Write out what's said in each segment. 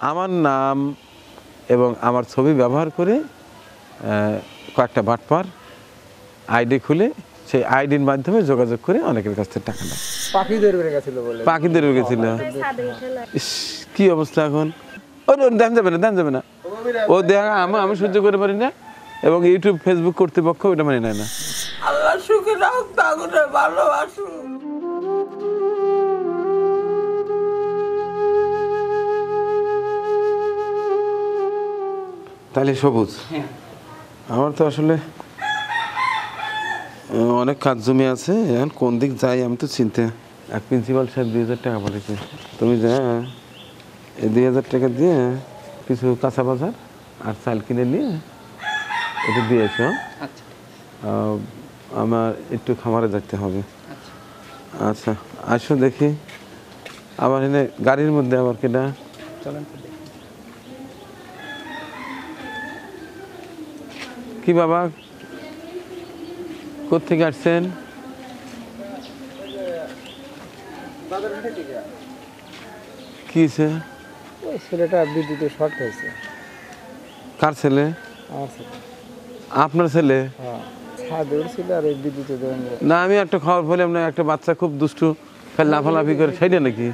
আমার নাম এবং আমার ছবি ব্যবহার করে কয়েকটা বাটপার আইডি খুলে সেই আইডির মাধ্যমে যোগাযোগ করে অনেকের কাছ থেকে টাকা নেয়। পাখিদের উড়ে গেছিল বলে, পাখিদের উড়ে গেছিল। কি অবস্থা এখন? ও দেন যাবে না, দেন যাবে না, ও দেখা আমি সহ্য করে পারি না, এবং ইউটিউব ফেসবুক কর্তৃপক্ষ ওটা মেনে নেয় না। আল্লাহ সুখে রাখুক, তাগুনে ভালোবাসুক। তাহলে সবুজ, আমার তো আসলে অনেক কাজ জমি আছে, এখন কোন দিক যাই আমি তো চিন্তা। এক প্রিন্সিপাল সাহেব 2000 টাকা পাঠিয়েছে, তুমি যা এই 2000 টাকা দিয়ে কিছু কাঁচা বাজার আর চাল কিনে নিয়ে এটা দিয়েছো। আমার একটু খামারে যেতে হবে। আচ্ছা আসো দেখি। আবার এনে গাড়ির মধ্যে আবার কেটা কি বাবা, কোত্থেকে আসছেন? কি ছেলেটা বিদ্যুতে শর্ট হয়েছে। কার ছেলে? আমার ছেলে। আপনার ছেলে? হ্যাঁ, ছাদে উঠছিল আর এই বিদ্যুতে না, আমি একটা খবর পেলাম না, একটা বাচ্চা খুব দুষ্টু খালি লাফালাফি করে, সেইটা নাকি?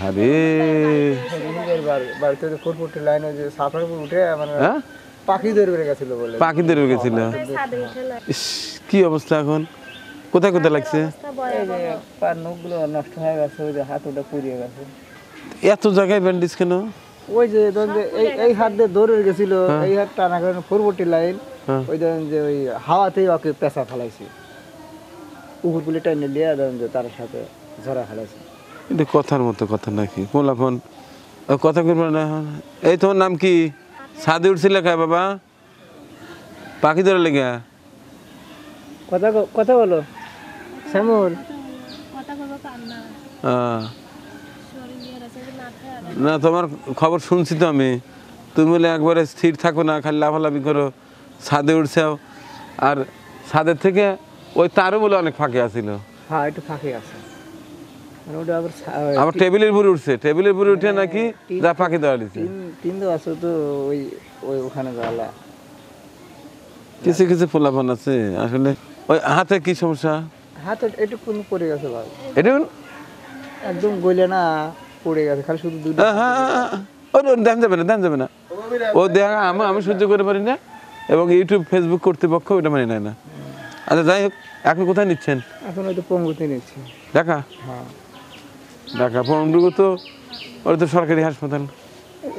আরে বাড়িতে ফুটফুটে লাইনে যে সাফার উপর উঠে মানে পাখিদের উড়ে গেছিল বলে। পাখিদের উড়ে গেছিল। কি অবস্থা এখন? কোথায় কোথায় লাগছে? নখগুলো নষ্ট হয়ে গেছে, ওই যে হাত ওটা পুড়িয়ে গেছে। এত জায়গায় ব্যান্ডেজ কেন? ওই যে এই হাত দিয়ে দৌড়ে গেছিল, এই হাত টানা কারণে ফুটফুটি লাইন, ওই ধরেন যে ওই হাওয়াতেই ওকে পেঁচা ফেলাইছে, উপর পুলি টাইনে দিয়ে ধরেন যে তার সাথে ঝরা ফেলাইছে। এটা কথার মতো কথা নাকি? পোলাপন কথা করবো না। এই তোমার নাম কি? ছাদে উঠছিল খায় বাবা, পাখি ধরে লেগে? কথা বলো শ্যামল। না, তোমার খবর শুনছি তো আমি, তুমি বলে একবারে স্থির থাকো না, খালি লাফালাফি করো, ছাদে উঠছাও, আর ছাদের থেকে ওই তারও বলে অনেক ফাঁকে আসছিল। হ্যাঁ, একটু ফাঁকে আছে, আবার টেবিলের উপরে উঠছে, টেবিলের উপরে উঠে নাকি যা পাখি দেওয়া দিচ্ছে। তিন আছে তো ওই ওখানে জ্বালা। কিছু কিছু পোলাপান আছে আসলে। ওই হাতে কি সমস্যা? হাতে একটু কোনো পড়ে গেছে ভাই, এটা একদম গলে না পড়ে গেছে, খালি শুধু দুটো। দেন যাবে না, দেন যাবে না, ও দেখা আমি সহ্য করে পারি না, এবং ইউটিউব ফেসবুক কর্তৃপক্ষ ওটা মেনে নেয় না। আচ্ছা যাই হোক, এখন কোথায় নিচ্ছেন? এখন হয়তো পঙ্গুতে নিচ্ছি। ঢাকা? হ্যাঁ ঢাকা পঙ্গু তো, ওটা তো সরকারি হাসপাতাল।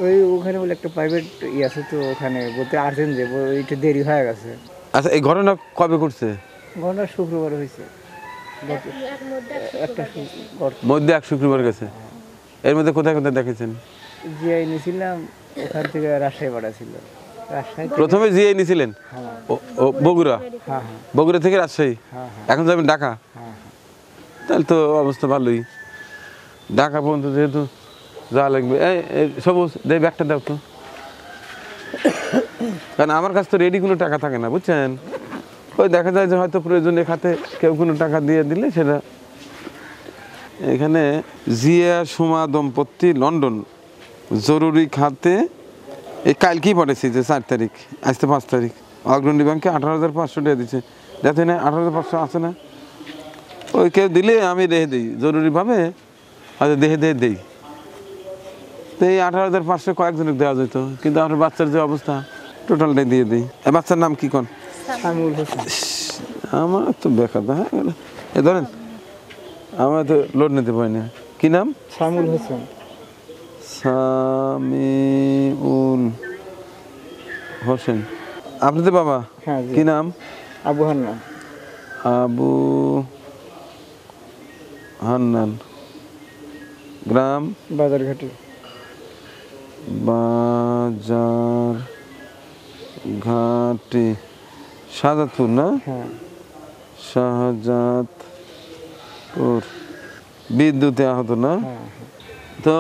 ওই ওখানে বলে একটা প্রাইভেট আছে তো, ওখানে বলতে আর্জেন্ট যে একটু দেরি হয়ে গেছে। আচ্ছা এই ঘটনা কবে করছে? ঘটনা শুক্রবার হয়েছে, মধ্যে এক শুক্রবার গেছে। এর মধ্যে কোথায় কোথায় দেখেছেন? জিআই নিয়েছিলাম, ওখান থেকে রাজশাহী পাঠাছিল। প্রথমে জিআই নিয়েছিলেন? ও বগুড়া? হ্যাঁ। বগুড়া থেকে রাজশাহী? এখন যাবেন ঢাকা? তাহলে তো অবস্থা ভালোই। ঢাকা পর্যন্ত যেহেতু যাওয়া লাগবে। এই সবুজ দে ব্যাগটা দাও তো, কারণ আমার কাছে তো রেডি কোনো টাকা থাকে না, বুঝছেন? ওই দেখা যায় যে হয়তো প্রয়োজনীয় খাতে কেউ কোনো টাকা দিয়ে দিলে সেটা। এখানে জিয়া সুমা দম্পতি লন্ডন জরুরি খাতে এই কালকেই পাঠিয়েছি যে 4 তারিখ, আজ তো 5 তারিখ। অগ্রণী ব্যাংকে 18,500 টাকা দিচ্ছে। যাতে না 18,500 আছে না, ওই কেউ দিলে আমি রেখে দিই জরুরিভাবে, হয়তো দেহে দেই। তো এই 18,500 কয়েকজনকে দেওয়া যেত, কিন্তু আমার বাচ্চার যে অবস্থা টোটালটাই দিয়ে দিই। বাচ্চার নাম কি কোন? আমার তো বেকার হয়ে গেল। এ ধরেন আমার তো লোড নিতে পারি না। কি নাম? সামিউল হোসেন। সামিউল হোসেন। আপনাদের বাবা? হ্যাঁ। কি নাম? আবু হান্নান। আবু হান্নান। গ্রাম? বাজারঘাটি। বাজারঘাটি, শাহজাদপুর না? হ্যাঁ, শাহজাদপুর। বিদ্যুতে আহত না? তো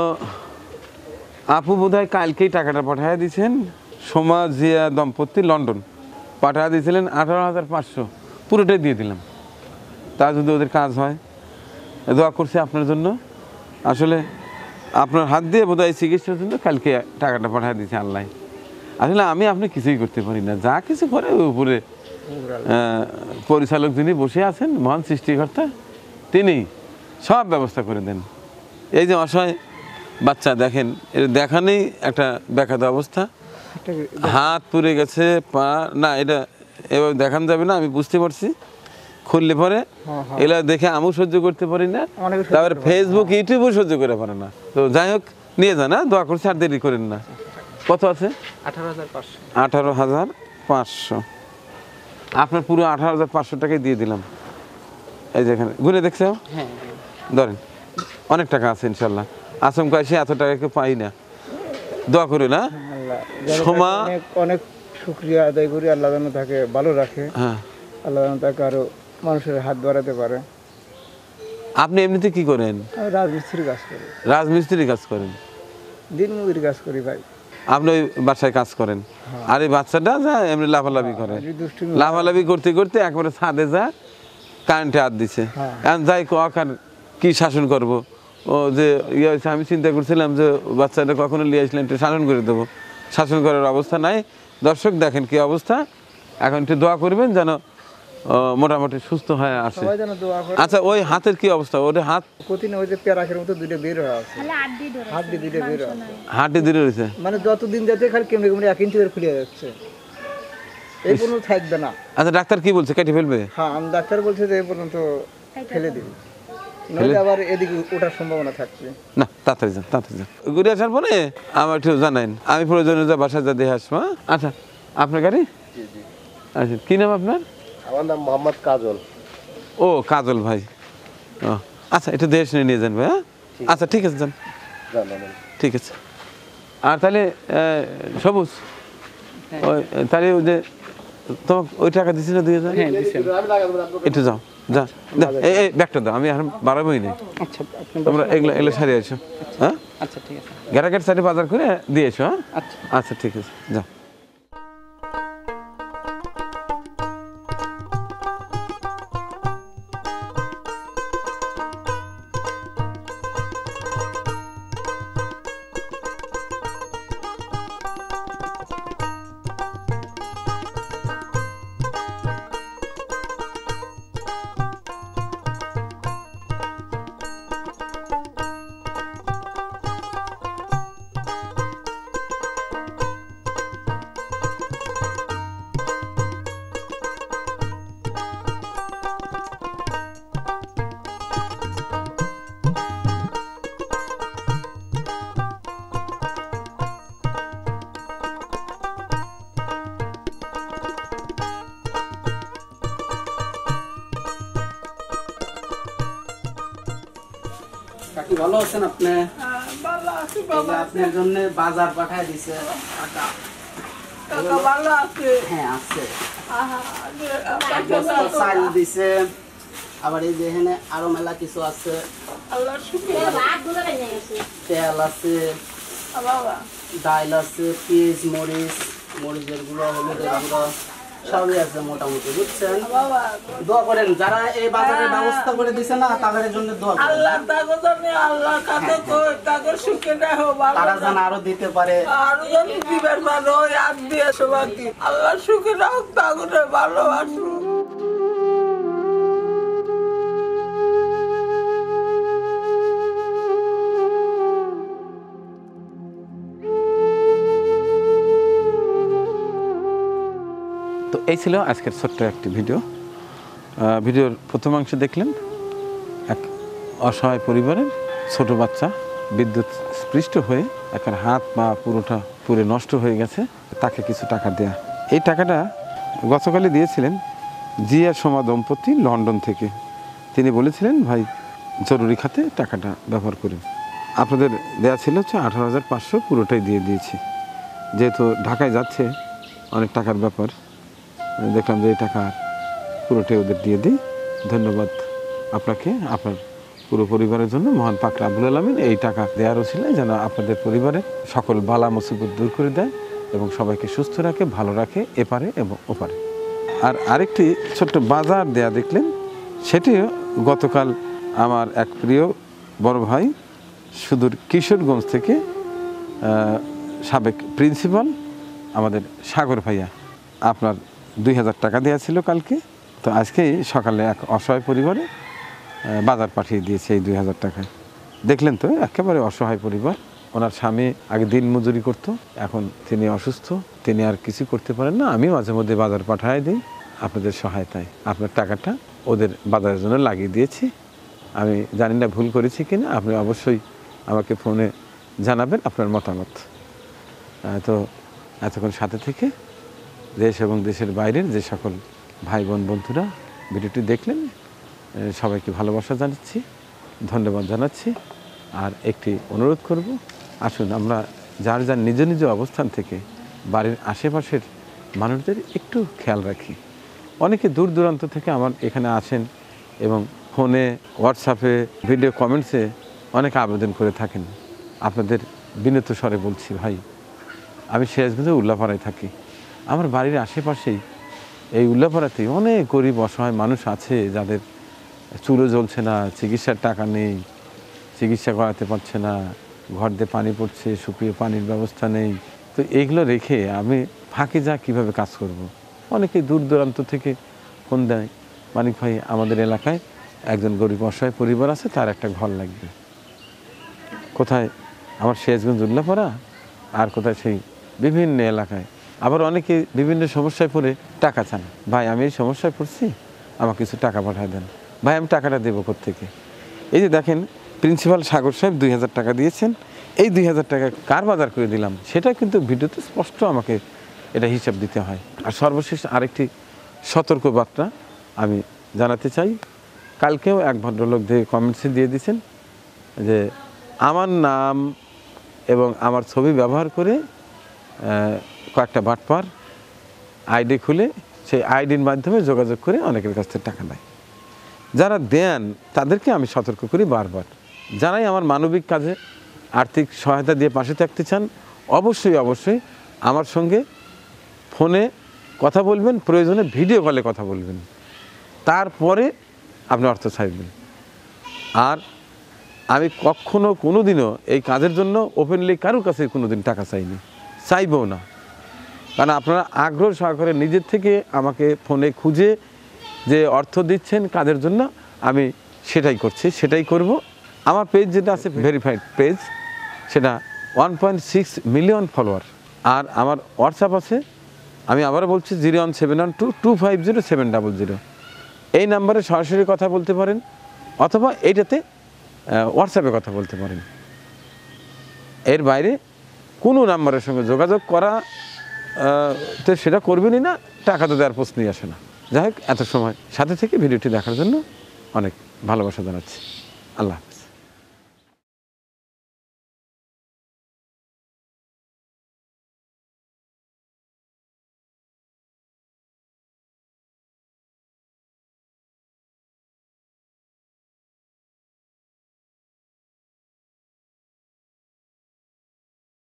আপু বোধহয় কালকেই টাকাটা পাঠিয়ে দিয়েছেন। সোমা জিয়া দম্পতি লন্ডন পাঠিয়ে দিয়েছিলেন 18,500, পুরোটাই দিয়ে দিলাম। তা যদি ওদের কাজ হয়, দোয়া করছি আপনার জন্য। আসলে আপনার হাত দিয়ে বোধহয় চিকিৎসার জন্য কালকে টাকাটা পাঠিয়ে দিয়েছে আল্লাহ। আসলে আমি আপনি কিছুই করতে পারি না, যা কিছু করে উপরে পরিচালক যিনি বসে আছেন মহান সৃষ্টিকর্তা তিনি সব ব্যবস্থা করে দেন। এই যে অসহায় বাচ্চা দেখেন, এর দেখানেই একটা ব্যাঘাত অবস্থা, হাত পুড়ে গেছে, পা না এটা এবার দেখানো যাবে না, আমি বুঝতে পারছি। খুললে পরে এগুলা দেখে আমিও সহ্য করতে পারি না, তারপরে ফেসবুক ইউটিউবও সহ্য করে পারে না। তো যাই হোক নিয়ে যান, দোয়া করছি, আর দেরি করেন না। কত আছে? 18,500। আপনার পুরো 18,500 টাকাই দিয়ে দিলাম। এই যে এখানে ঘুরে দেখছো, ধরেন অনেক টাকা আছে ইনশাল্লাহ। আচমকা এসে এত টাকা কেউ পাই না, দোয়া করে না। সমা অনেক শুকরিয়া আদায় করি, আল্লাহ যেন তাকে ভালো রাখে, আল্লাহ যেন তাকে আরো মানুষের হাত বাড়াতে পারে। আপনি এমনিতে কি করেন? আমি রাজমিস্ত্রি কাজ করি। রাজমিস্ত্রি কাজ করেন? দিন মজুরি কাজ করি ভাই। আপনি ওই বাসায় কাজ করেন, আর এই বাচ্চাটা যা এমনি লাফালাফি করে, লাফালাফি করতে করতে একবারে ছাদে যা কারেন্টে হাত দিছে। এখন যাই কার কি শাসন করব, ও যে ইয়ে হয়েছে, আমি চিন্তা করছিলাম যে বাচ্চাটা কখনো নিয়ে আসলে একটু শাসন করে দেবো, শাসন করার অবস্থা নাই। দর্শক দেখেন কি অবস্থা, এখন একটু দোয়া করবেন যেন মোটামুটি সুস্থ হয়ে আসে। আচ্ছা ওই হাতের কি অবস্থা? ওটা হাত কঠিন, ওই যে পেরাকের মতো দুইটা বের হয়ে আছে, হাড্ডি দুইটা বের আছে, হাড্ডি দূরে রয়েছে, মানে যতদিন যাচ্ছে খালি কেমনে কেমনে 1 ইঞ্চি করে খুলে যাচ্ছে, এই পর্যন্ত থাকবে না। আচ্ছা ডাক্তার কি বলছে, কেটে ফেলবে? হ্যাঁ, আমি ডাক্তার বলছে যে এই পর্যন্ত ফেলে দিবি, নইলে আবার এদিকে ওঠার সম্ভাবনা থাকবে না। তাড়াতাড়ি যান, তাড়াতাড়ি যান, ঘুরে আসার পরে আমার একটু জানাইন, আমি প্রয়োজনে যা বাসায় যা দেখে আসবো। আচ্ছা আপনার গাড়ি? আচ্ছা কি নাম আপনার? আমার নাম মোহাম্মদ কাজল। ও কাজল ভাই, ও আচ্ছা একটু দেশ নিয়ে যান ভাই। হ্যাঁ আচ্ছা ঠিক আছে, যান, ঠিক আছে। আর তাহলে সবুজ, ওই তাহলে ওই যে তোমাকে ওই টাকা দিচ্ছি না, 2,000? একটু যাও, যা এই ব্যাগটা দাও, আমি আর বাড়াবোই না। আচ্ছা তোমরা এগুলো এগুলো সারিয়ে আসো। হ্যাঁ আচ্ছা ঠিক আছে, ঘেরাঘেট সারি বাজার করে দিয়ে এসো। হ্যাঁ আচ্ছা ঠিক আছে, যাও। কাকি ভালো আছেন আপনি? ভালো আছি এই বাবা। যে আপনার জন্য বাজার পাঠায় দিছে টাকা। টাকা ভালো আছে? হ্যাঁ আছে। আহা, এক বস্তা চাল দিছে, আবার এই যে এখানে আরো মেলা কিছু আছে, আল্লাহ শুকর তেল আছে, বাবা। ডাল আছে, পেঁয়াজ, মরিচের গুঁড়ো, হলুদের গুঁড়ো সবই আছে মোটামুটি, বুঝছেন? বাবা দোয়া করেন, যারা এই বাজারের ব্যবস্থা করে দিছে না তাদের জন্য দোয়া করেন, আল্লাহ তাকে জানে, আল্লাহ কাছে কই তাকে সুখে দেখো তারা ভালো যেন আরো দিতে পারে। আরো জানি দিবেন ভালো আর দিয়ে সবাইকে আল্লাহ সুখে রাখ, তাকে ভালোবাসো। তো এই ছিল আজকের ছোট্ট একটি ভিডিও। ভিডিওর প্রথমাংশে দেখলেন এক অসহায় পরিবারের ছোট বাচ্চা বিদ্যুৎ স্পৃষ্ট হয়ে একার হাত পা পুরোটা পুরে নষ্ট হয়ে গেছে, তাকে কিছু টাকা দেয়া। এই টাকাটা গতকালই দিয়েছিলেন জিয়া সোমা দম্পতি লন্ডন থেকে। তিনি বলেছিলেন ভাই জরুরি খাতে টাকাটা ব্যবহার করুন। আপনাদের দেয়া ছিল হচ্ছে 18,500, পুরোটাই দিয়ে দিয়েছি। যেহেতু ঢাকায় যাচ্ছে অনেক টাকার ব্যাপার, দেখলাম যে এই টাকা পুরোটাই ওদের দিয়ে দিই। ধন্যবাদ আপনাকে, আপনার পুরো পরিবারের জন্য। মহান পাক রব্বুল আলামিন এই টাকা দেওয়ার ওসিলায় যেন আপনাদের পরিবারের সকল বালা মুসিবত দূর করে দেয় এবং সবাইকে সুস্থ রাখে, ভালো রাখে এপারে এবং ওপারে। আর আরেকটি ছোট্ট বাজার দেয়া দেখলেন, সেটিও গতকাল আমার এক প্রিয় বড় ভাই সুদূর কিশোরগঞ্জ থেকে সাবেক প্রিন্সিপাল আমাদের সাগর ভাইয়া আপনার 2000 টাকা দেওয়া ছিল কালকে, তো আজকেই সকালে এক অসহায় পরিবারে বাজার পাঠিয়ে দিয়েছে এই 2000 টাকায়। দেখলেন তো, একেবারে অসহায় পরিবার। ওনার স্বামী আগে দিন মজুরি করতো, এখন তিনি অসুস্থ, তিনি আর কিছু করতে পারেন না। আমি মাঝে মধ্যে বাজার পাঠিয়ে দিই আপনাদের সহায়তায়। আপনার টাকাটা ওদের বাজারের জন্য লাগিয়ে দিয়েছি। আমি জানি না ভুল করেছি কিনা, আপনি অবশ্যই আমাকে ফোনে জানাবেন আপনার মতামত। তো এতক্ষণ সাথে থেকে দেশ এবং দেশের বাইরের যে সকল ভাই বোন বন্ধুরা ভিডিওটি দেখলেন, সবাইকে ভালোবাসা জানাচ্ছি, ধন্যবাদ জানাচ্ছি। আর একটি অনুরোধ করব, আসুন আমরা যার যার নিজ নিজ অবস্থান থেকে বাড়ির আশেপাশের মানুষদের একটু খেয়াল রাখি। অনেকে দূর দূরান্ত থেকে আমার এখানে আসেন এবং ফোনে, হোয়াটসঅ্যাপে, ভিডিও কমেন্টসে অনেকে আবেদন করে থাকেন। আপনাদের বিনীত স্বরে বলছি, ভাই আমি সিরাজগঞ্জে উল্লাপাড়ায় থাকি। আমার বাড়ির আশেপাশেই এই উল্লাপাড়াতেই অনেক গরিব অসহায় মানুষ আছে যাদের চুলো জ্বলছে না, চিকিৎসার টাকা নেই, চিকিৎসা করাতে পারছে না, ঘর দিয়ে পানি পড়ছে, শুকিয়ে পানির ব্যবস্থা নেই। তো এইগুলো রেখে আমি ফাঁকে যা কীভাবে কাজ করব। অনেকেই দূর দূরান্ত থেকে ফোন দেয়, মানিক ভাই আমাদের এলাকায় একজন গরিব অসহায় পরিবার আছে, তার একটা ঘর লাগবে। কোথায়? আমার সিরাজগঞ্জ উল্লাপাড়া, আর কোথায় সেই বিভিন্ন এলাকায়। আবার অনেকে বিভিন্ন সমস্যায় পড়ে টাকা চান, ভাই আমি এই সমস্যায় পড়ছি, আমাকে কিছু টাকা পাঠিয়ে দেন। ভাই আমি টাকাটা দেবো কোত্থেকে? এই যে দেখেন, প্রিন্সিপাল সাগর সাহেব 2000 টাকা দিয়েছেন। এই 2000 টাকা কার বাজার করে দিলাম সেটা কিন্তু ভিডিওতে স্পষ্ট আমাকে এটা হিসাব দিতে হয়। আর সর্বশেষ আরেকটি সতর্ক বার্তা আমি জানাতে চাই। কালকেও এক ভদ্রলোক কমেন্টসে দিয়ে দিয়েছেন যে আমার নাম এবং আমার ছবি ব্যবহার করে কয়েকটা বাটপার আইডি খুলে সেই আইডির মাধ্যমে যোগাযোগ করে অনেকের কাছ থেকে টাকা নেয়। যারা দেন তাদেরকে আমি সতর্ক করি বারবার। যারাই আমার মানবিক কাজে আর্থিক সহায়তা দিয়ে পাশে থাকতে চান, অবশ্যই অবশ্যই আমার সঙ্গে ফোনে কথা বলবেন, প্রয়োজনে ভিডিও কলে কথা বলবেন, তারপরে আপনি অর্থ চাইবেন। আর আমি কখনো কোনো দিনও এই কাজের জন্য ওপেনলি কারোর কাছে কোনো দিন টাকা চাইনি, চাইবও না। কারণ আপনারা আগ্রহ সহকারে নিজের থেকে আমাকে ফোনে খুঁজে যে অর্থ দিচ্ছেন কাজের জন্য, আমি সেটাই করছি, সেটাই করব। আমার পেজ যেটা আছে ভেরিফাইড পেজ, সেটা 1.6 মিলিয়ন ফলোয়ার। আর আমার হোয়াটসঅ্যাপ আছে, আমি আবারও বলছি 01712507000। এই নাম্বারে সরাসরি কথা বলতে পারেন, অথবা এইটাতে হোয়াটসঅ্যাপে কথা বলতে পারেন। এর বাইরে কোনো নাম্বারের সঙ্গে যোগাযোগ করা তো সেটা করবেনই না, টাকা তো দেওয়ার প্রশ্নই আসে না। যাই হোক, এত সময় সাথে থেকে ভিডিওটি দেখার জন্য অনেক ভালোবাসা জানাচ্ছি। আল্লাহ।